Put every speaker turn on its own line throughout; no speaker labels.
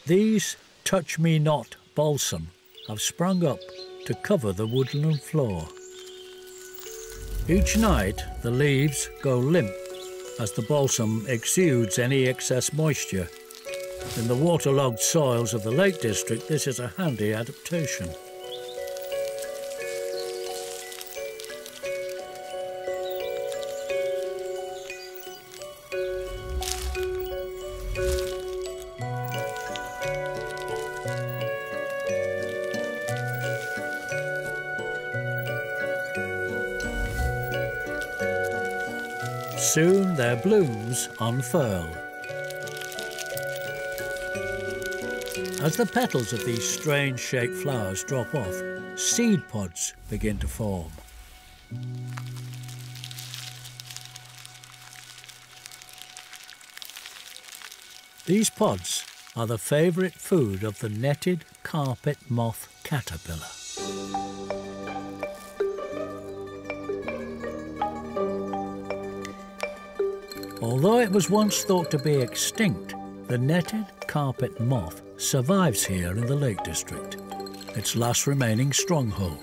These touch-me-not balsam have sprung up to cover the woodland floor. Each night the leaves go limp as the balsam exudes any excess moisture. In the waterlogged soils of the Lake District, this is a handy adaptation. Soon their blooms unfurl. As the petals of these strange-shaped flowers drop off, seed pods begin to form. These pods are the favourite food of the netted carpet moth caterpillar. Although it was once thought to be extinct, the netted carpet moth survives here in the Lake District, its last remaining stronghold.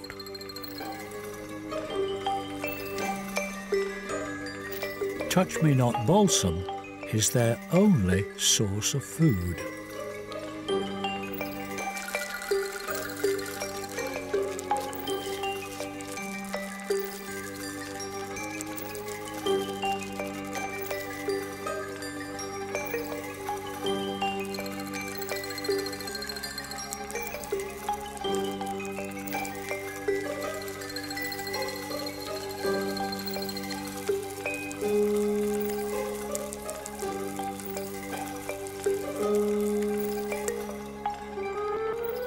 Touch-me-not balsam is their only source of food.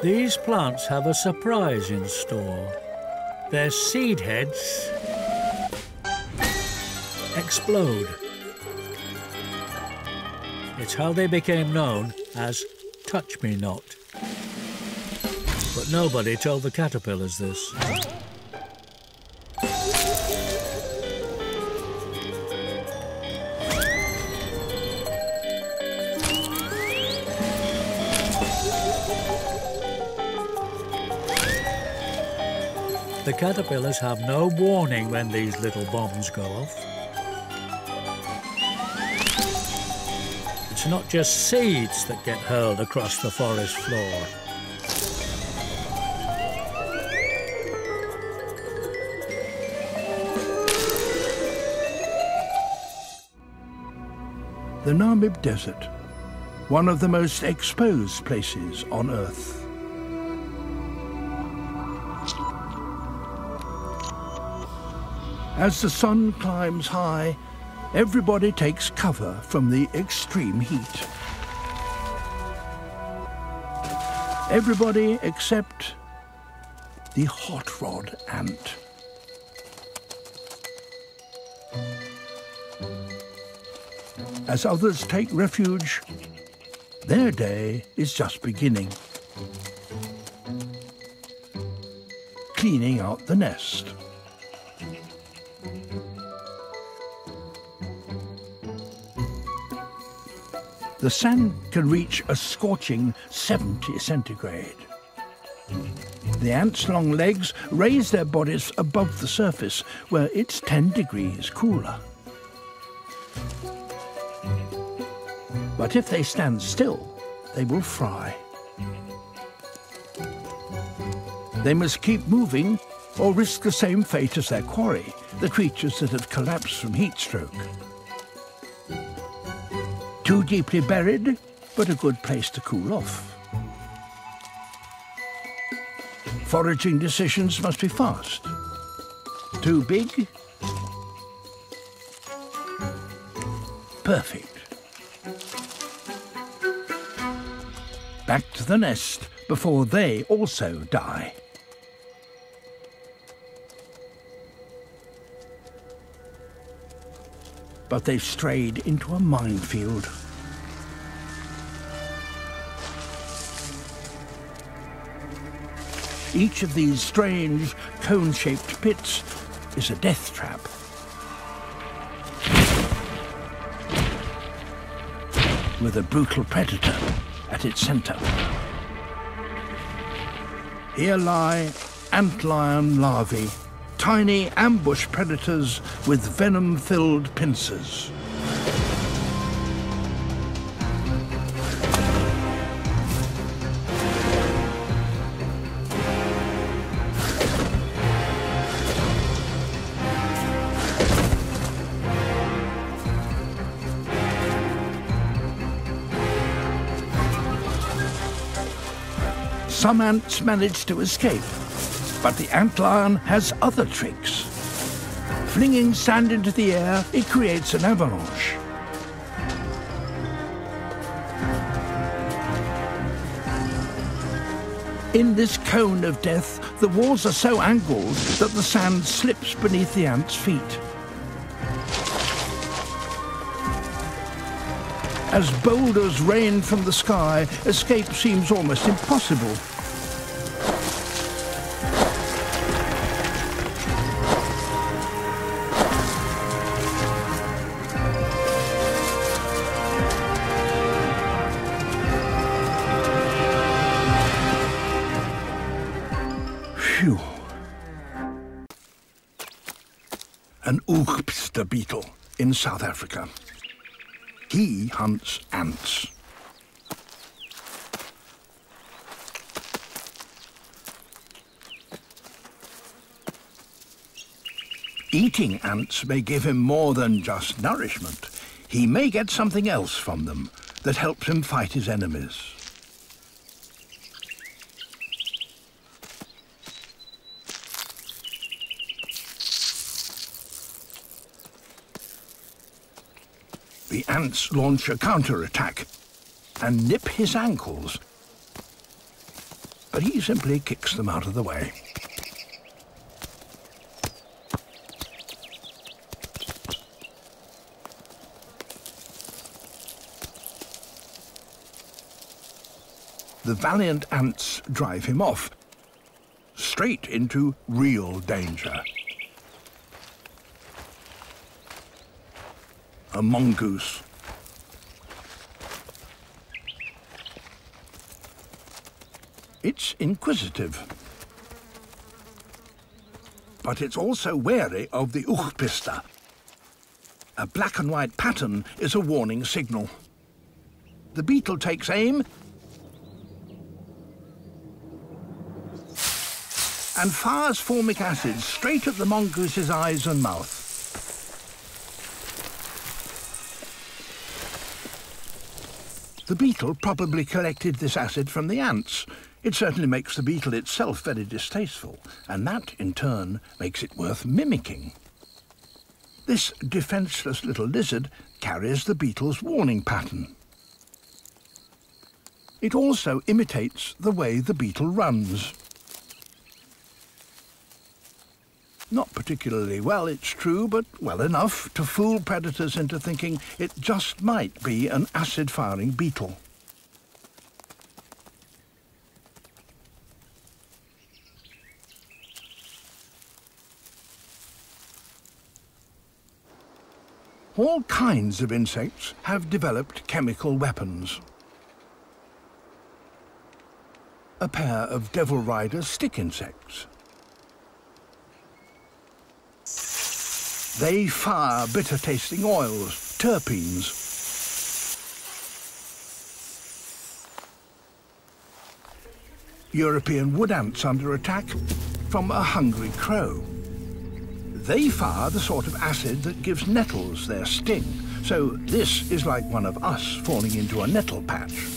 These plants have a surprise in store. Their seed heads explode. It's how they became known as touch-me-not. But nobody told the caterpillars this. The caterpillars have no warning when these little bombs go off. It's not just seeds that get hurled across the forest floor.
The Namib Desert, one of the most exposed places on Earth. As the sun climbs high, everybody takes cover from the extreme heat. Everybody except the hot rod ant. As others take refuge, their day is just beginning. Cleaning out the nest. The sand can reach a scorching 70 centigrade. The ants' long legs raise their bodies above the surface, where it's 10 degrees cooler. But if they stand still, they will fry. They must keep moving or risk the same fate as their quarry, the creatures that have collapsed from heat stroke. Too deeply buried, but a good place to cool off. Foraging decisions must be fast. Too big? Perfect. Back to the nest before they also die. But they've strayed into a minefield. Each of these strange, cone-shaped pits is a death trap. With a brutal predator at its centre. Here lie Antlion larvae, tiny ambush predators with venom-filled pincers. Some ants manage to escape, but the Antlion has other tricks. Flinging sand into the air, it creates an avalanche. In this cone of death, the walls are so angled that the sand slips beneath the ants' feet. As boulders rain from the sky, escape seems almost impossible. Phew. An Oogpster beetle in South Africa. He hunts ants. Eating ants may give him more than just nourishment. He may get something else from them that helps him fight his enemies. The ants launch a counter-attack and nip his ankles, but he simply kicks them out of the way. The valiant ants drive him off, straight into real danger. A mongoose. It's inquisitive, but it's also wary of the Oogpster. A black and white pattern is a warning signal. The beetle takes aim and fires formic acid straight at the mongoose's eyes and mouth. The beetle probably collected this acid from the ants. It certainly makes the beetle itself very distasteful, and that, in turn, makes it worth mimicking. This defenseless little lizard carries the beetle's warning pattern. It also imitates the way the beetle runs. Not particularly well, it's true, but well enough to fool predators into thinking it just might be an acid-firing beetle. All kinds of insects have developed chemical weapons. A pair of devil riders stick insects. They fire bitter-tasting oils, terpenes. European wood ants under attack from a hungry crow. They fire the sort of acid that gives nettles their sting, so this is like one of us falling into a nettle patch.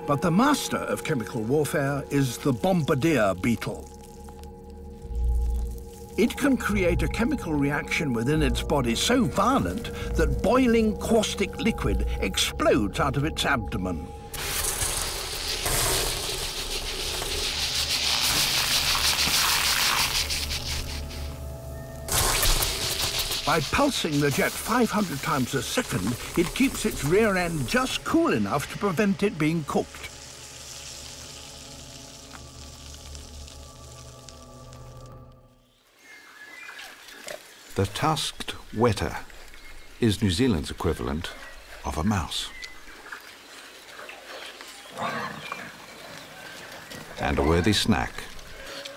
But the master of chemical warfare is the bombardier beetle. It can create a chemical reaction within its body so violent that boiling caustic liquid explodes out of its abdomen. By pulsing the jet 500 times a second, it keeps its rear end just cool enough to prevent it being cooked.
The tusked Weta is New Zealand's equivalent of a mouse. And a worthy snack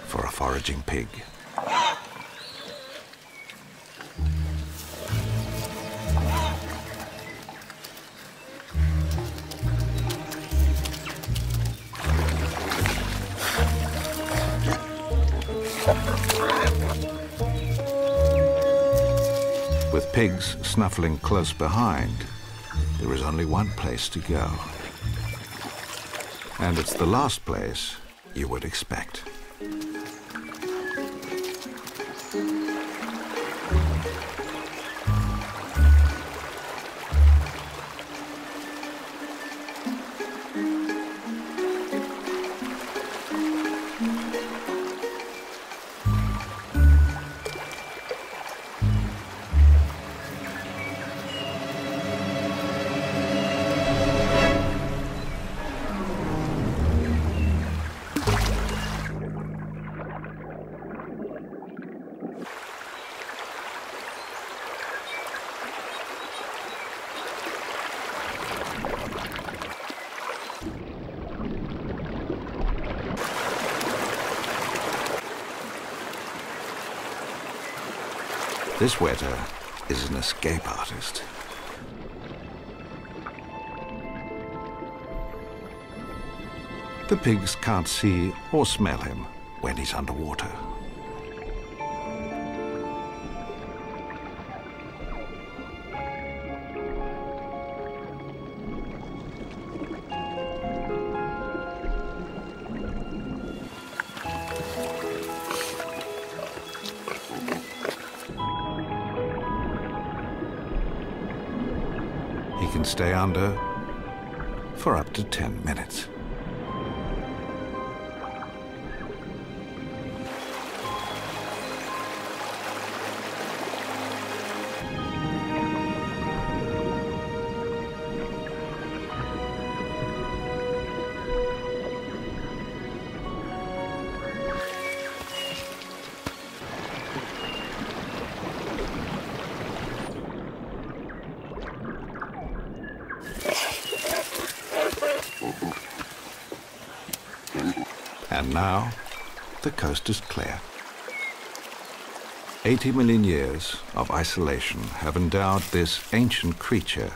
for a foraging pig. With pigs snuffling close behind, there is only one place to go. And it's the last place you would expect. This Weta is an escape artist. The pigs can't see or smell him when he's underwater. He can stay under for up to 10 minutes. And now, the coast is clear. 80 million years of isolation have endowed this ancient creature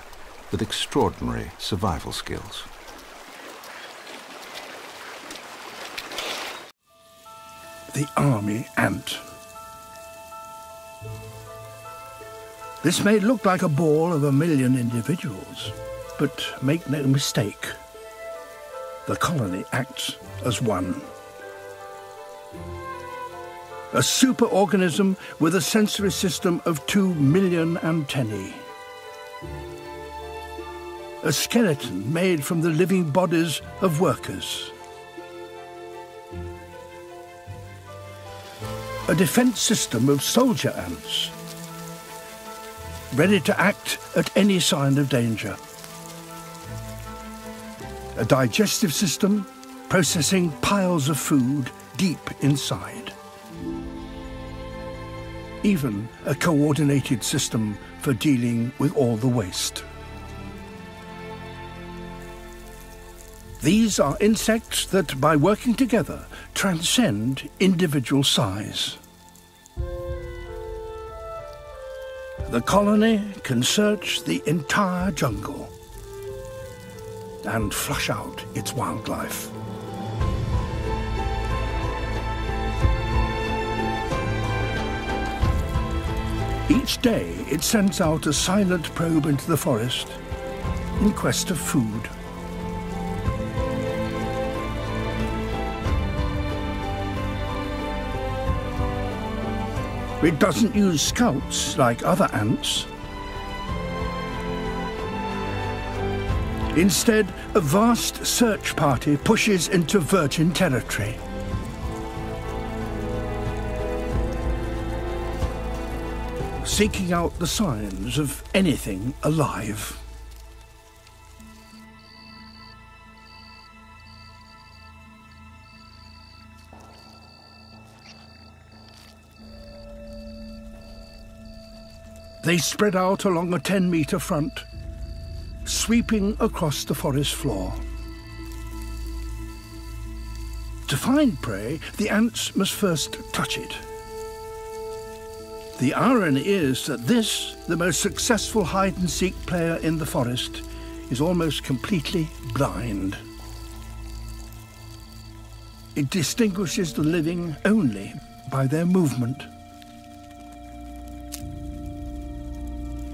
with extraordinary survival skills.
The army ant. This may look like a ball of 1 million individuals, but make no mistake, the colony acts as one. A superorganism with a sensory system of 2 million antennae. A skeleton made from the living bodies of workers. A defense system of soldier ants, ready to act at any sign of danger. A digestive system processing piles of food deep inside. Even a coordinated system for dealing with all the waste. These are insects that, by working together, transcend individual size. The colony can search the entire jungle and flush out its wildlife. Each day, it sends out a silent probe into the forest in quest of food. It doesn't use scouts like other ants. Instead, a vast search party pushes into virgin territory. Seeking out the signs of anything alive. They spread out along a 10-meter front, sweeping across the forest floor. To find prey, the ants must first touch it. The irony is that this, the most successful hide-and-seek player in the forest, is almost completely blind. It distinguishes the living only by their movement.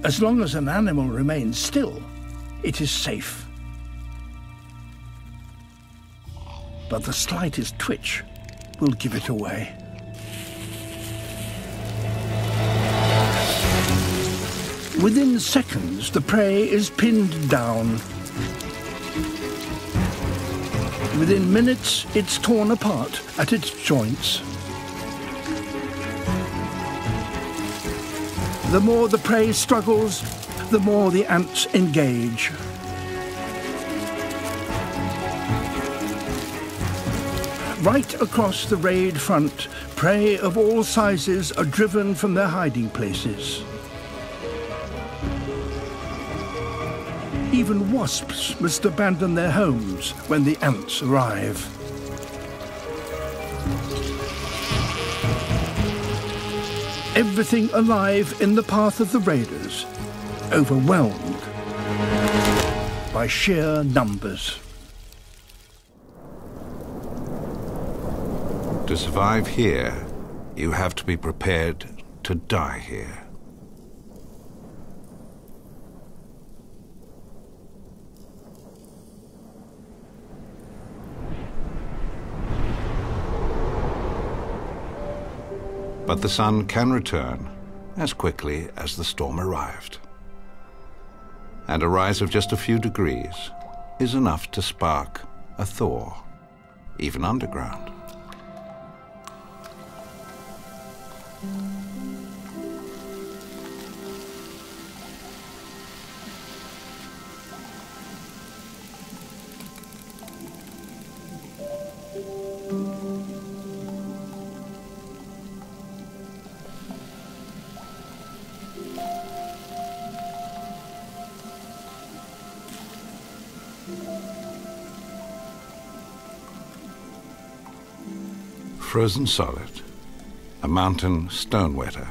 As long as an animal remains still, it is safe. But the slightest twitch will give it away. Within seconds, the prey is pinned down. Within minutes, it's torn apart at its joints. The more the prey struggles, the more the ants engage. Right across the raid front, prey of all sizes are driven from their hiding places. Even wasps must abandon their homes when the ants arrive. Everything alive in the path of the raiders, overwhelmed by sheer numbers.
To survive here, you have to be prepared to die here. But the sun can return as quickly as the storm arrived. And a rise of just a few degrees is enough to spark a thaw, even underground. Frozen solid, a mountain stone weta.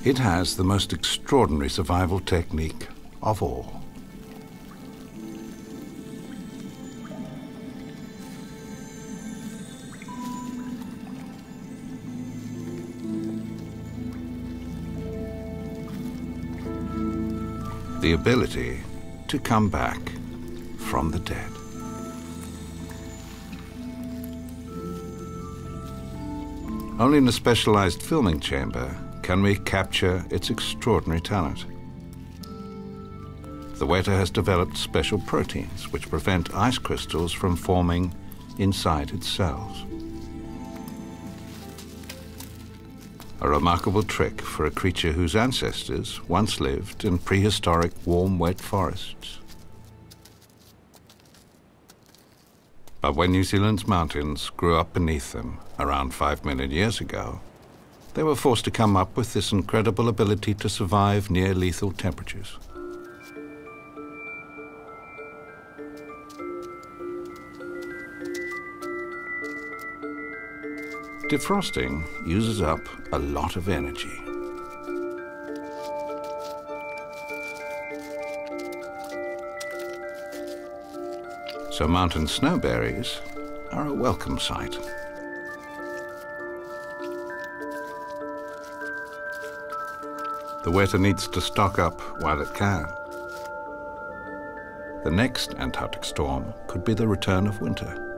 It has the most extraordinary survival technique of all. The ability to come back from the dead. Only in a specialized filming chamber can we capture its extraordinary talent. The Weta has developed special proteins which prevent ice crystals from forming inside its cells. A remarkable trick for a creature whose ancestors once lived in prehistoric warm, wet forests. But when New Zealand's mountains grew up beneath them around 5 million years ago, they were forced to come up with this incredible ability to survive near lethal temperatures. Defrosting uses up a lot of energy. So mountain snowberries are a welcome sight. The Weta needs to stock up while it can. The next Antarctic storm could be the return of winter.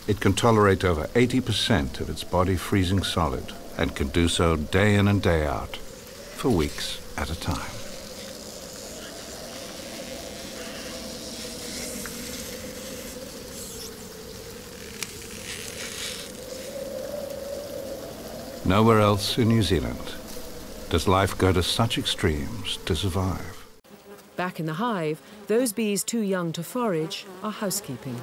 It can tolerate over 80% of its body freezing solid and can do so day in and day out for weeks at a time. Nowhere else in New Zealand does life go to such extremes to survive.
Back in the hive, those bees too young to forage are housekeeping.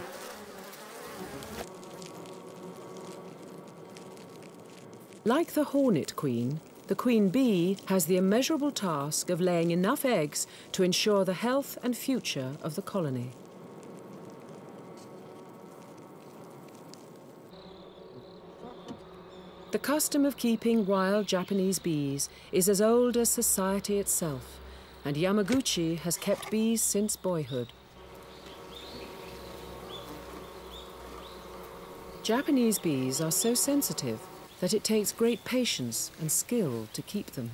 Like the hornet queen, the queen bee has the immeasurable task of laying enough eggs to ensure the health and future of the colony. The custom of keeping wild Japanese bees is as old as society itself, and Yamaguchi has kept bees since boyhood. Japanese bees are so sensitive that it takes great patience and skill to keep them.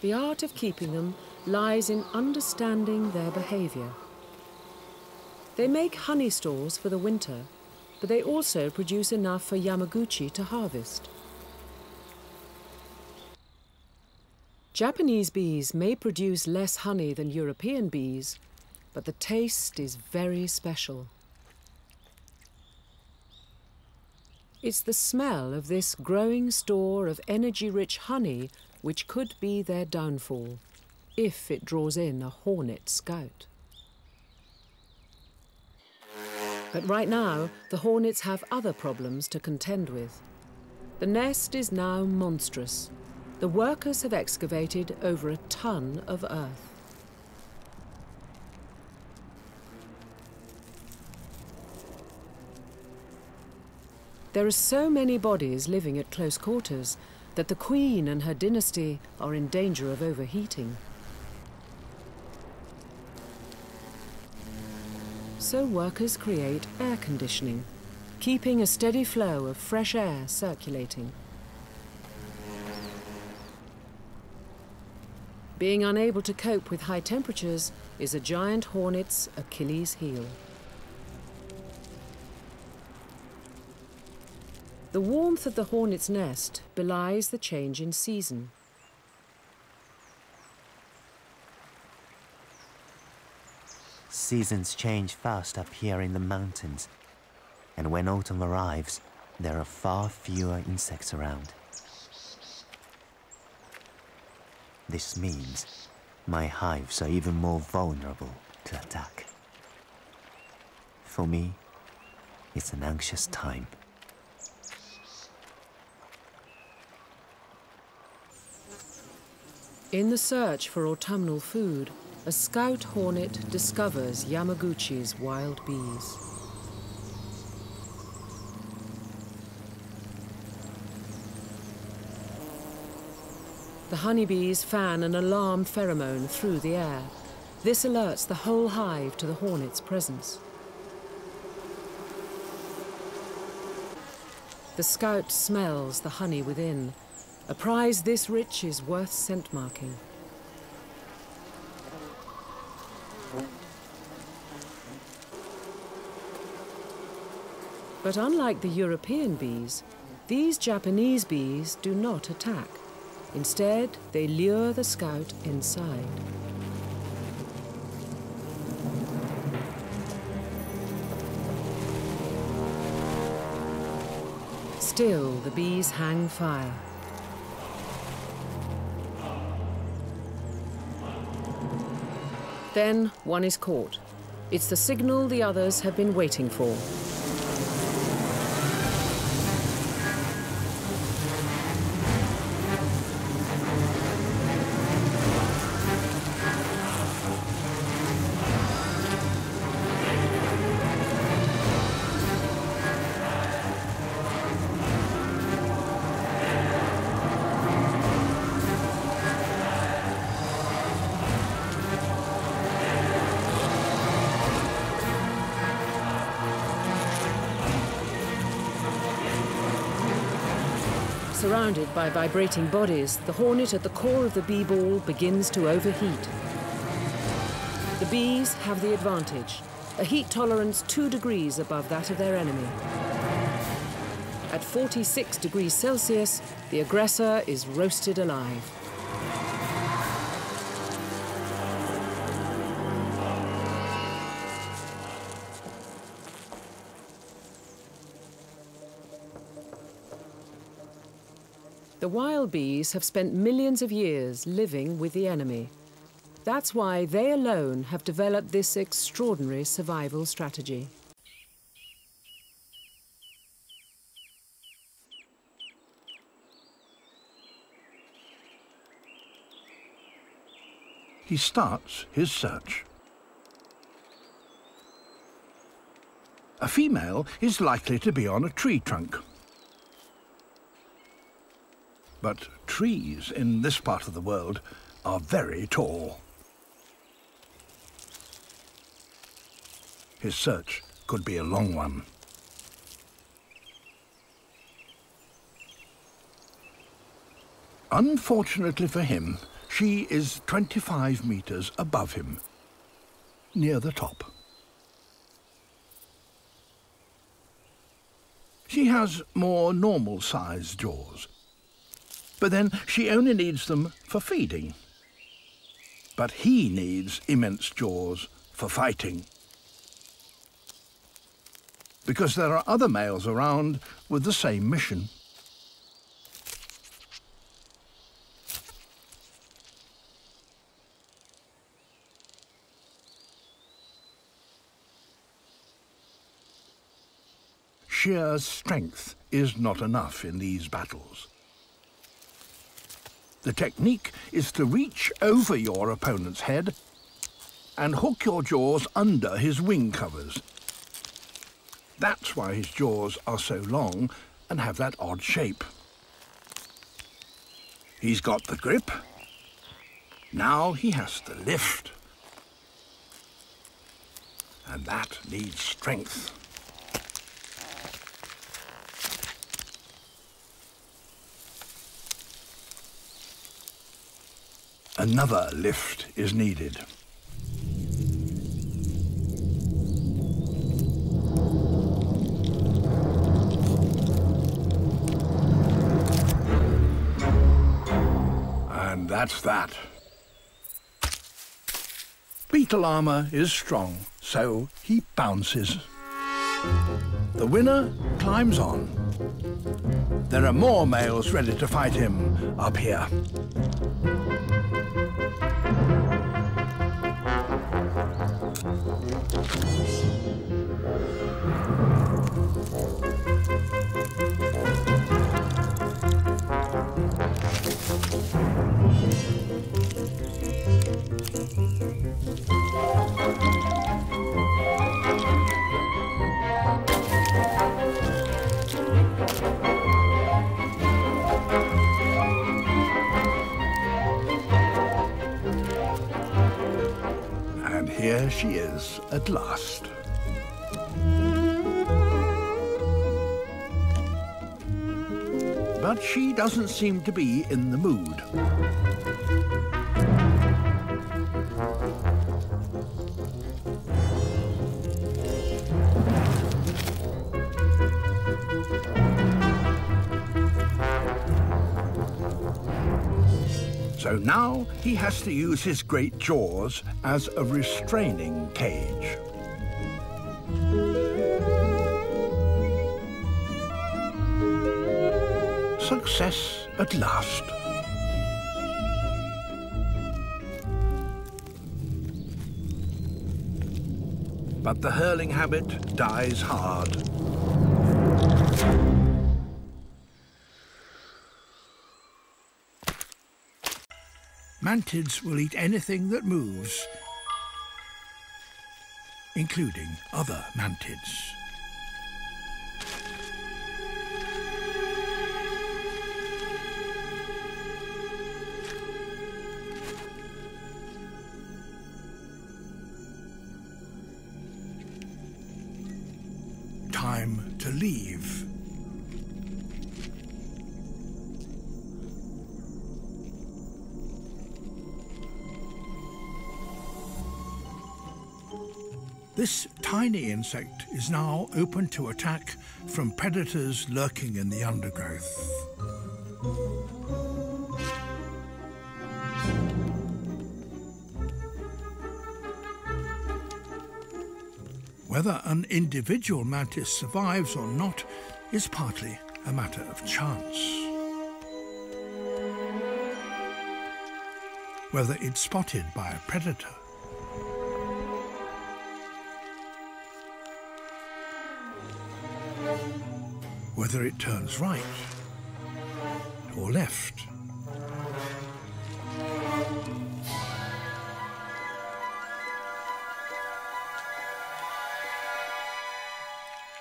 The art of keeping them lies in understanding their behavior. They make honey stores for the winter, but they also produce enough for Yamaguchi to harvest. Japanese bees may produce less honey than European bees, but the taste is very special. It's the smell of this growing store of energy-rich honey which could be their downfall, if it draws in a hornet scout. But right now, the hornets have other problems to contend with. The nest is now monstrous. The workers have excavated over a ton of earth. There are so many bodies living at close quarters that the queen and her dynasty are in danger of overheating. So workers create air conditioning, keeping a steady flow of fresh air circulating. Being unable to cope with high temperatures is a giant hornet's Achilles heel. The warmth of the hornet's nest belies the change in season.
Seasons change fast up here in the mountains, and when autumn arrives, there are far fewer insects around. This means my hives are even more vulnerable to attack. For me, it's an anxious time.
In the search for autumnal food, a scout hornet discovers Yamaguchi's wild bees. The honeybees fan an alarm pheromone through the air. This alerts the whole hive to the hornet's presence. The scout smells the honey within. A prize this rich is worth scent marking. But unlike the European bees, these Japanese bees do not attack. Instead, they lure the scout inside. Still, the bees hang fire. Then one is caught. It's the signal the others have been waiting for. Surrounded by vibrating bodies, the hornet at the core of the bee ball begins to overheat. The bees have the advantage, a heat tolerance 2 degrees above that of their enemy. At 46 degrees Celsius, the aggressor is roasted alive. The wild bees have spent millions of years living with the enemy. That's why they alone have developed this extraordinary survival strategy.
He starts his search. A female is likely to be on a tree trunk. But trees in this part of the world are very tall. His search could be a long one. Unfortunately for him, she is 25 meters above him, near the top. She has more normal-sized jaws, but then she only needs them for feeding. But he needs immense jaws for fighting, because there are other males around with the same mission. Sheer strength is not enough in these battles. The technique is to reach over your opponent's head and hook your jaws under his wing covers. That's why his jaws are so long and have that odd shape. He's got the grip. Now he has to lift. And that needs strength. Another lift is needed. And that's that. Beetle armor is strong, so he bounces. The winner climbs on. There are more males ready to fight him up here. Here she is at last. But she doesn't seem to be in the mood. So now he has to use his great jaws as a restraining cage. Success at last. But the hurling habit dies hard. Mantids will eat anything that moves, including other mantids. Time to leave. This tiny insect is now open to attack from predators lurking in the undergrowth. Whether an individual mantis survives or not is partly a matter of chance. whether it's spotted by a predator. Whether it turns right or left.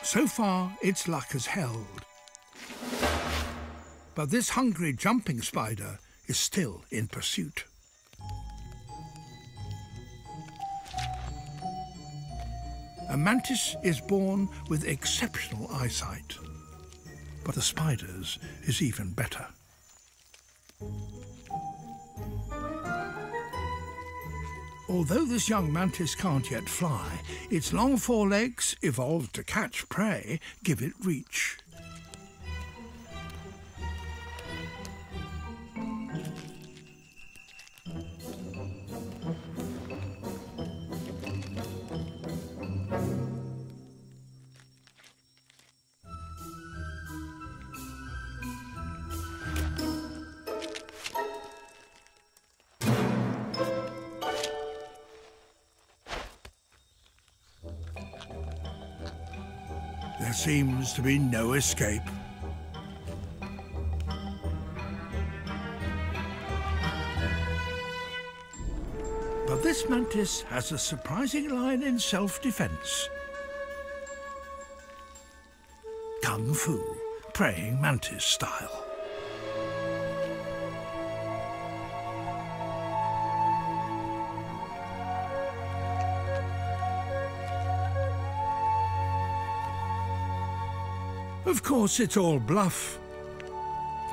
So far, its luck has held. But this hungry jumping spider is still in pursuit. A mantis is born with exceptional eyesight, but the spider's is even better. Although this young mantis can't yet fly, its long forelegs, evolved to catch prey, give it reach. There seems to be no escape. But this mantis has a surprising line in self-defense. Kung Fu, praying mantis style. Of course, it's all bluff,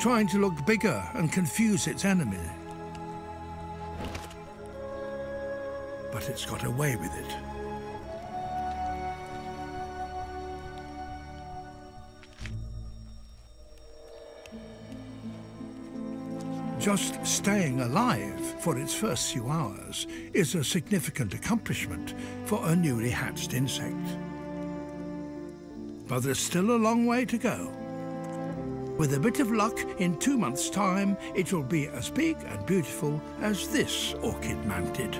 trying to look bigger and confuse its enemy. But it's got away with it. Just staying alive for its first few hours is a significant accomplishment for a newly hatched insect. But there's still a long way to go. With a bit of luck, in 2 months' time, it will be as big and beautiful as this orchid mantid.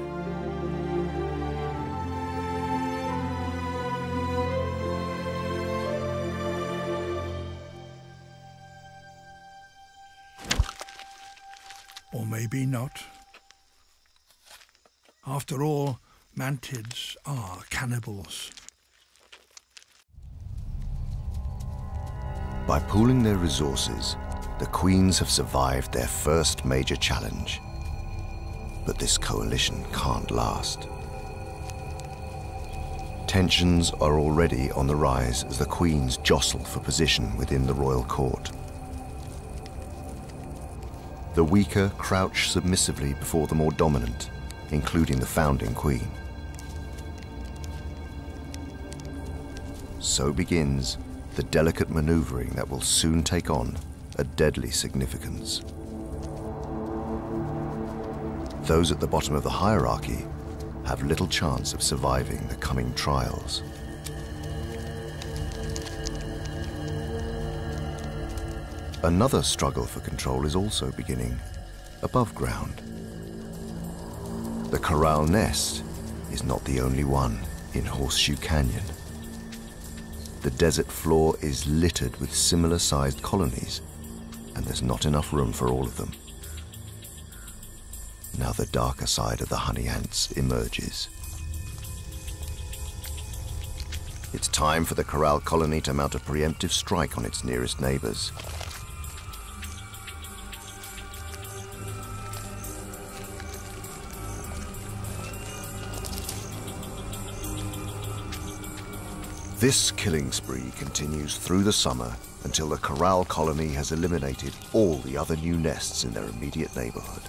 Or maybe not. After all, mantids are cannibals.
By pooling their resources, the queens have survived their first major challenge. But this coalition can't last. Tensions are already on the rise as the queens jostle for position within the royal court. The weaker crouch submissively before the more dominant, including the founding queen. So begins the delicate maneuvering that will soon take on a deadly significance. Those at the bottom of the hierarchy have little chance of surviving the coming trials. Another struggle for control is also beginning, above ground. The corral nest is not the only one in Horseshoe Canyon. The desert floor is littered with similar-sized colonies, and there's not enough room for all of them. Now the darker side of the honey ants emerges. It's time for the corral colony to mount a preemptive strike on its nearest neighbors. This killing spree continues through the summer until the corral colony has eliminated all the other new nests in their immediate neighborhood.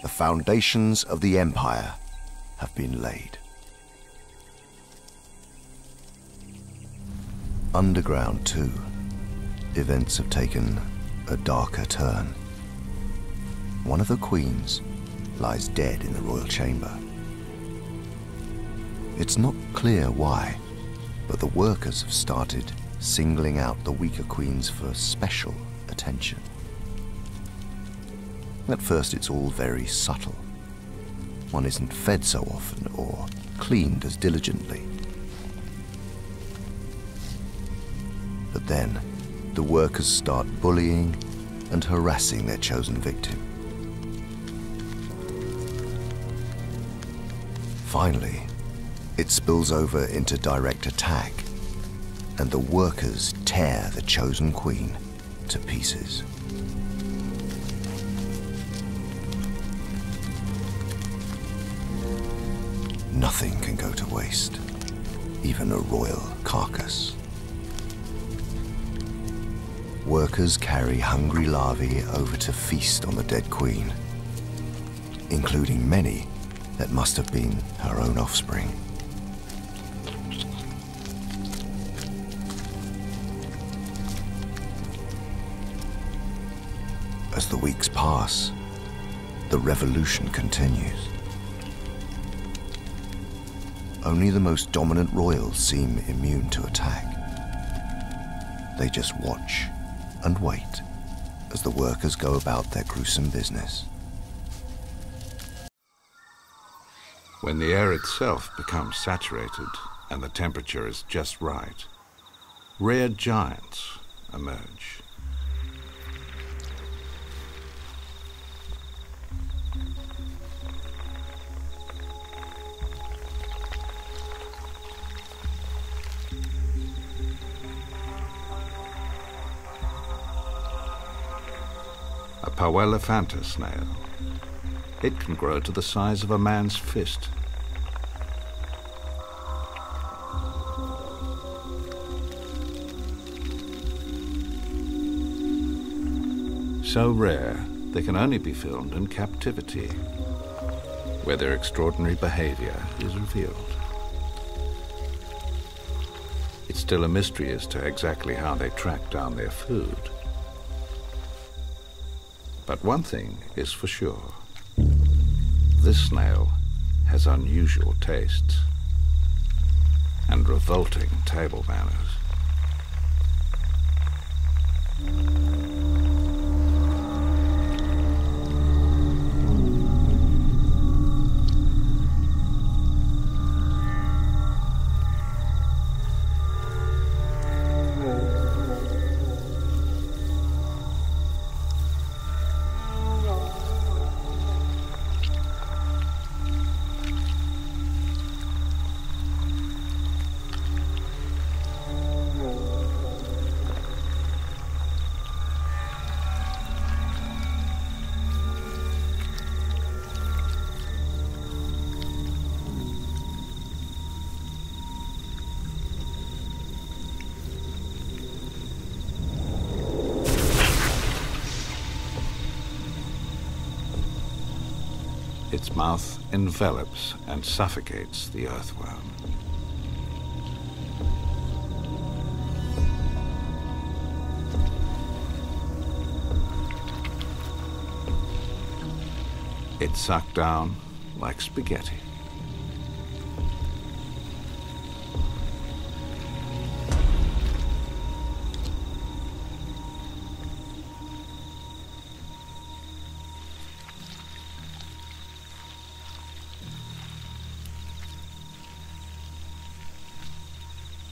The foundations of the empire have been laid. Underground, too, events have taken a darker turn. One of the queens lies dead in the royal chamber. It's not clear why, But the workers have started singling out the weaker queens for special attention. At first it's all very subtle. One isn't fed so often or cleaned as diligently. But then, the workers start bullying and harassing their chosen victim. Finally, it spills over into direct attack, and the workers tear the chosen queen to pieces. Nothing can go to waste, even a royal carcass. Workers carry hungry larvae over to feast on the dead queen, including many that must have been her own offspring. As the weeks pass, the revolution continues. Only the most dominant royals seem immune to attack. They just watch and wait as the workers go about their gruesome business.
When the air itself becomes saturated and the temperature is just right, rare giants emerge. A Pawelephanta snail. It can grow to the size of a man's fist. So rare, they can only be filmed in captivity, where their extraordinary behavior is revealed. It's still a mystery as to exactly how they track down their food. But one thing is for sure. This snail has unusual tastes and revolting table manners. Its mouth envelops and suffocates the earthworm. It's sucked down like spaghetti.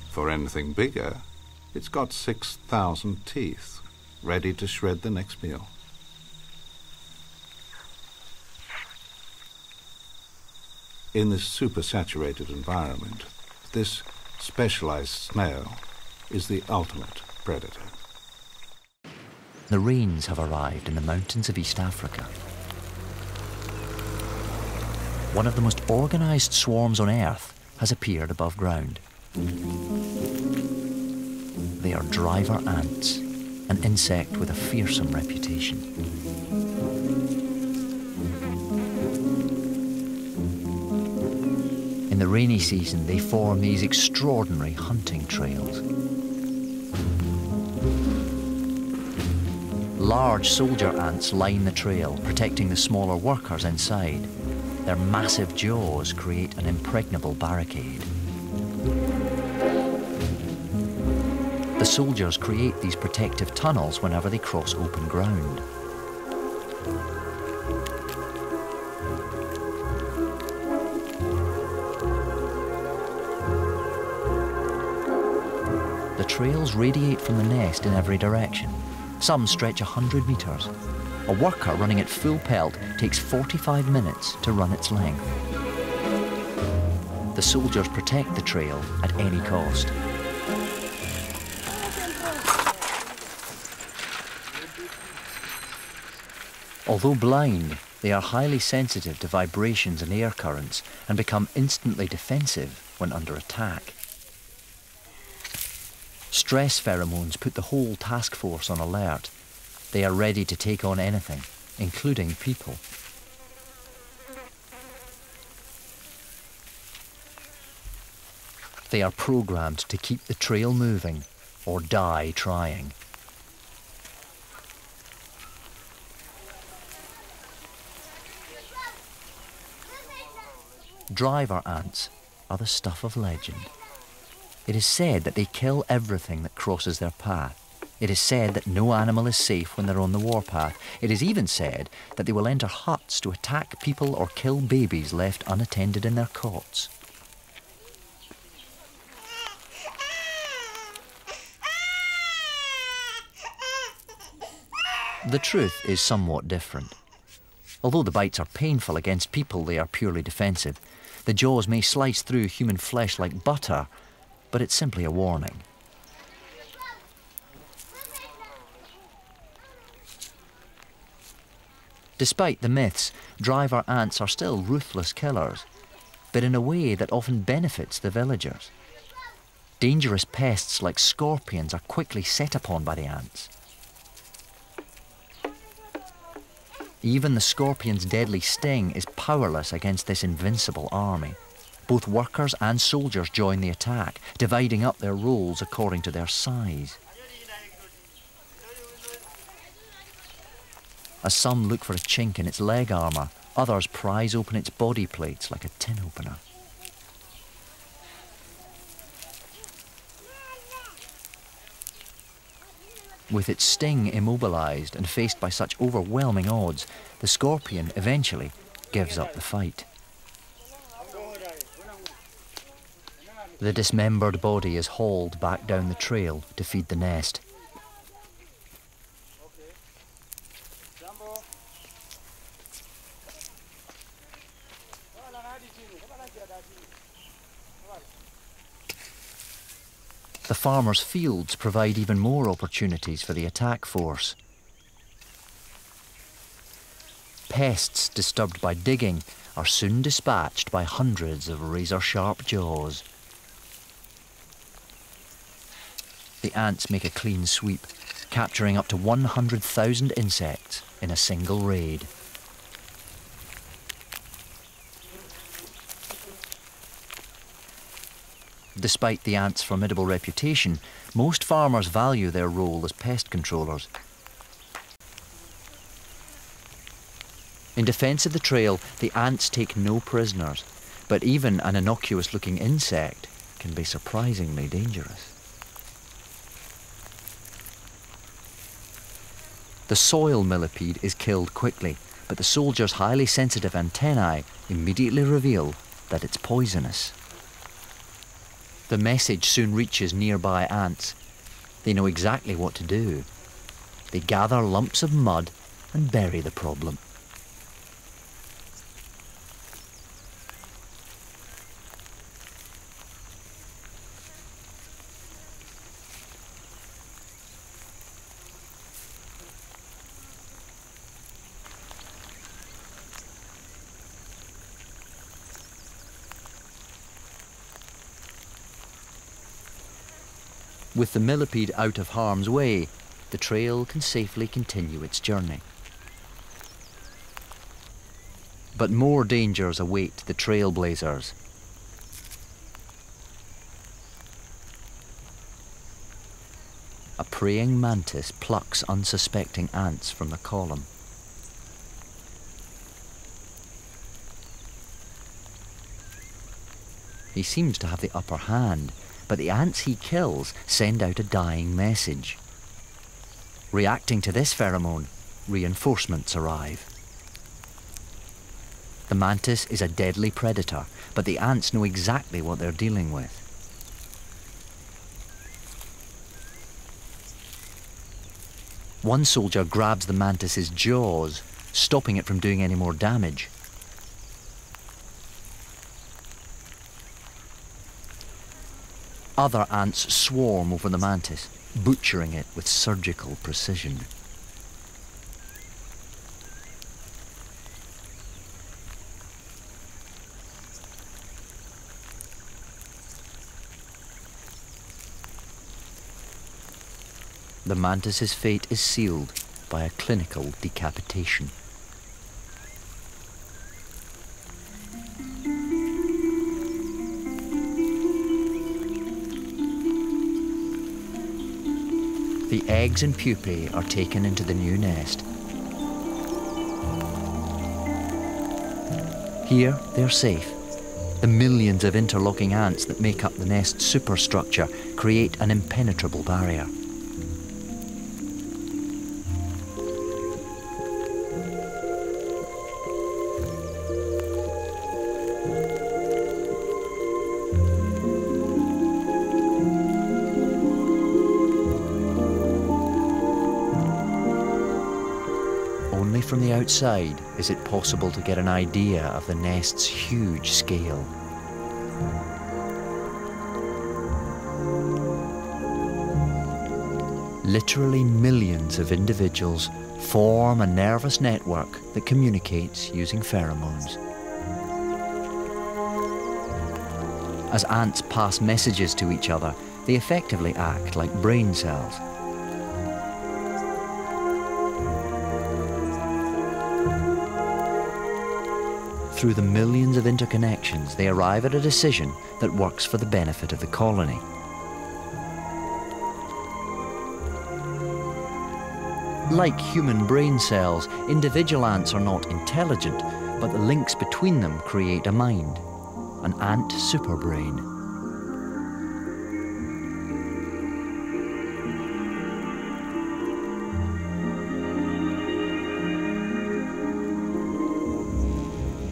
For anything bigger, it's got 6,000 teeth, ready to shred the next meal. In this supersaturated environment, this specialized snail is the ultimate predator.
The rains have arrived in the mountains of East Africa. One of the most organized swarms on Earth has appeared above ground. They are driver ants, an insect with a fearsome reputation. In the rainy season, they form these extraordinary hunting trails. Large soldier ants line the trail, protecting the smaller workers inside. Their massive jaws create an impregnable barricade. The soldiers create these protective tunnels whenever they cross open ground. The trails radiate from the nest in every direction. Some stretch 100 meters. A worker running at full pelt takes 45 minutes to run its length. The soldiers protect the trail at any cost. Although blind, they are highly sensitive to vibrations and air currents and become instantly defensive when under attack. Stress pheromones put the whole task force on alert. They are ready to take on anything, including people. They are programmed to keep the trail moving or die trying. Driver ants are the stuff of legend. It is said that they kill everything that crosses their path. It is said that no animal is safe when they're on the warpath. It is even said that they will enter huts to attack people or kill babies left unattended in their cots. The truth is somewhat different. Although the bites are painful against people, they are purely defensive. The jaws may slice through human flesh like butter, but it's simply a warning. Despite the myths, driver ants are still ruthless killers, but in a way that often benefits the villagers. Dangerous pests like scorpions are quickly set upon by the ants. Even the scorpion's deadly sting is powerless against this invincible army. Both workers and soldiers join the attack, dividing up their roles according to their size. As some look for a chink in its leg armour, others prise open its body plates like a tin opener. With its sting immobilised and faced by such overwhelming odds, the scorpion eventually gives up the fight. The dismembered body is hauled back down the trail to feed the nest. The farmers' fields provide even more opportunities for the attack force. Pests disturbed by digging are soon dispatched by hundreds of razor-sharp jaws. The ants make a clean sweep, capturing up to 100,000 insects in a single raid. Despite the ants' formidable reputation, most farmers value their role as pest controllers. In defence of the trail, the ants take no prisoners, but even an innocuous-looking insect can be surprisingly dangerous. The soil millipede is killed quickly, but the soldiers' highly sensitive antennae immediately reveal that it's poisonous. The message soon reaches nearby ants. They know exactly what to do. They gather lumps of mud and bury the problem. With the millipede out of harm's way, the trail can safely continue its journey. But more dangers await the trailblazers. A preying mantis plucks unsuspecting ants from the column. He seems to have the upper hand, but the ants he kills send out a dying message. Reacting to this pheromone, reinforcements arrive. The mantis is a deadly predator, but the ants know exactly what they're dealing with. One soldier grabs the mantis's jaws, stopping it from doing any more damage. Other ants swarm over the mantis, butchering it with surgical precision. The mantis's fate is sealed by a clinical decapitation. The eggs and pupae are taken into the new nest. Here, they're safe. The millions of interlocking ants that make up the nest's superstructure create an impenetrable barrier. From the outside, is it possible to get an idea of the nest's huge scale? Literally millions of individuals form a nervous network that communicates using pheromones. As ants pass messages to each other, they effectively act like brain cells. Through the millions of interconnections, they arrive at a decision that works for the benefit of the colony. Like human brain cells, individual ants are not intelligent, but the links between them create a mind, an ant superbrain.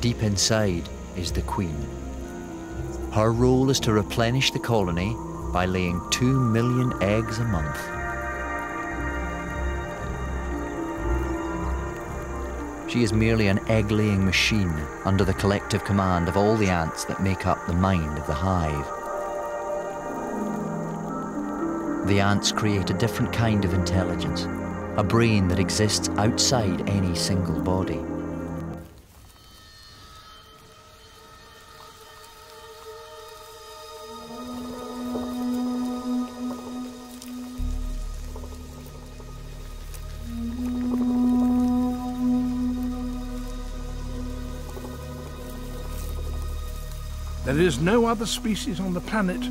Deep inside is the queen. Her role is to replenish the colony by laying 2 million eggs a month. She is merely an egg-laying machine under the collective command of all the ants that make up the mind of the hive. The ants create a different kind of intelligence, a brain that exists outside any single body.
There is no other species on the planet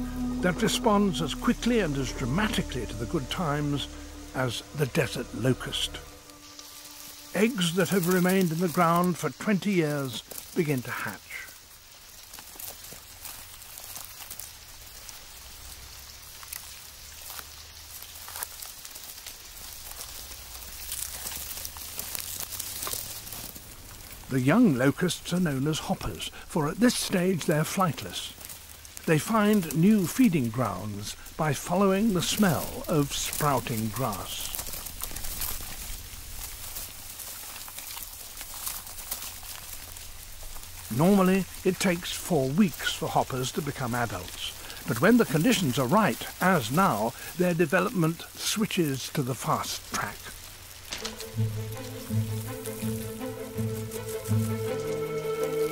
that responds as quickly and as dramatically to the good times as the desert locust. Eggs that have remained in the ground for 20 years begin to hatch. The young locusts are known as hoppers, for at this stage they're flightless. They find new feeding grounds by following the smell of sprouting grass. Normally, it takes 4 weeks for hoppers to become adults, but when the conditions are right, as now, their development switches to the fast track.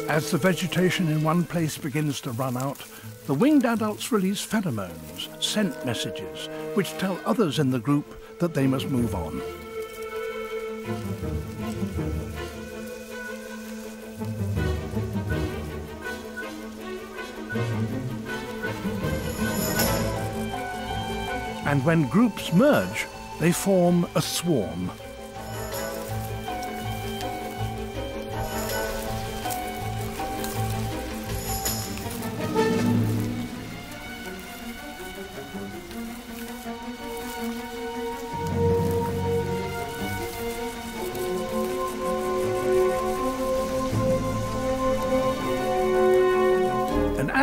As the vegetation in one place begins to run out, the winged adults release pheromones, scent messages, which tell others in the group that they must move on. And when groups merge, they form a swarm.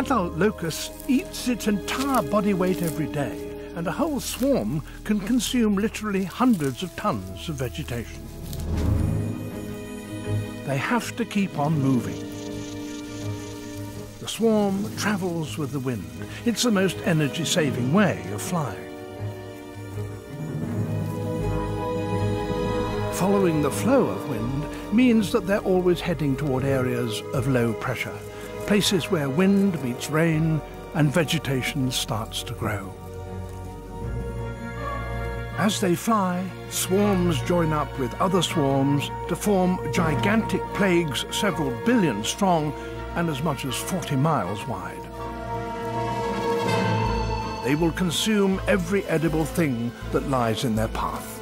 adult locust eats its entire body weight every day, and a whole swarm can consume literally hundreds of tons of vegetation. They have to keep on moving. The swarm travels with the wind. It's the most energy-saving way of flying. Following the flow of wind means that they're always heading toward areas of low pressure, places where wind meets rain and vegetation starts to grow. As they fly, swarms join up with other swarms to form gigantic plagues several billion strong and as much as 40 miles wide. They will consume every edible thing that lies in their path.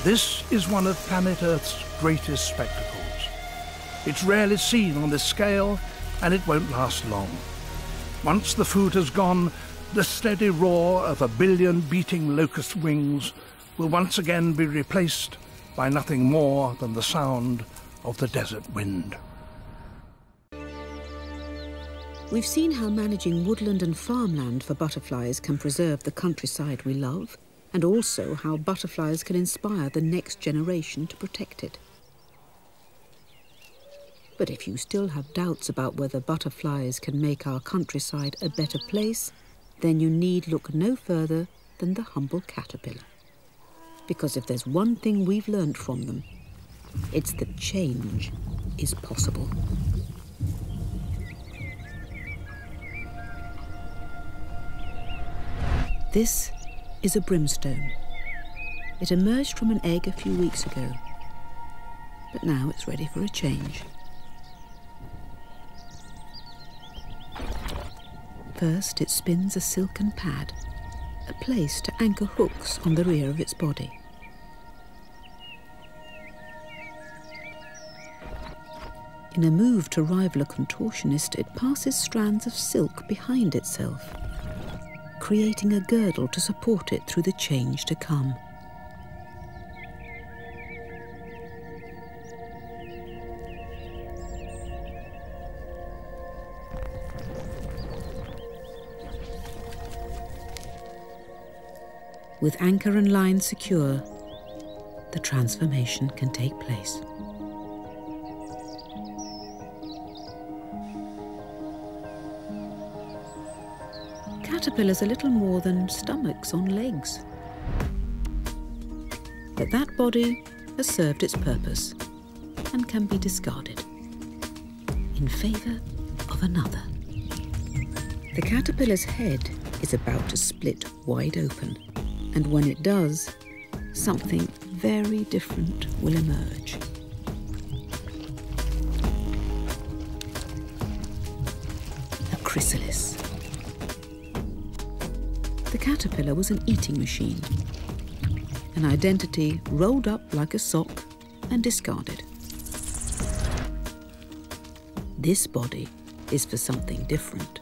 This is one of planet Earth's greatest spectacles. It's rarely seen on this scale, and it won't last long. Once the food has gone, the steady roar of a billion beating locust wings will once again be replaced by nothing more than the sound of the desert wind.
We've seen how managing woodland and farmland for butterflies can preserve the countryside we love, and also how butterflies can inspire the next generation to protect it. But if you still have doubts about whether butterflies can make our countryside a better place, then you need look no further than the humble caterpillar. Because if there's one thing we've learned from them, it's that change is possible. This is a brimstone. It emerged from an egg a few weeks ago, but now it's ready for a change. First, it spins a silken pad, a place to anchor hooks on the rear of its body. In a move to rival a contortionist, it passes strands of silk behind itself, creating a girdle to support it through the change to come. With anchor and line secure, the transformation can take place. Caterpillars are little more than stomachs on legs. But that body has served its purpose and can be discarded in favour of another. The caterpillar's head is about to split wide open, and when it does, something very different will emerge. A chrysalis. The caterpillar was an eating machine, an identity rolled up like a sock and discarded. This body is for something different,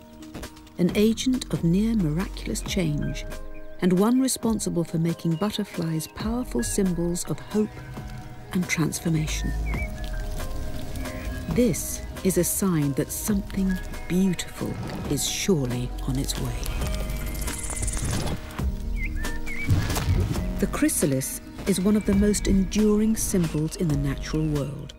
an agent of near miraculous change, and one responsible for making butterflies powerful symbols of hope and transformation. This is a sign that something beautiful is surely on its way. The chrysalis is one of the most enduring symbols in the natural world.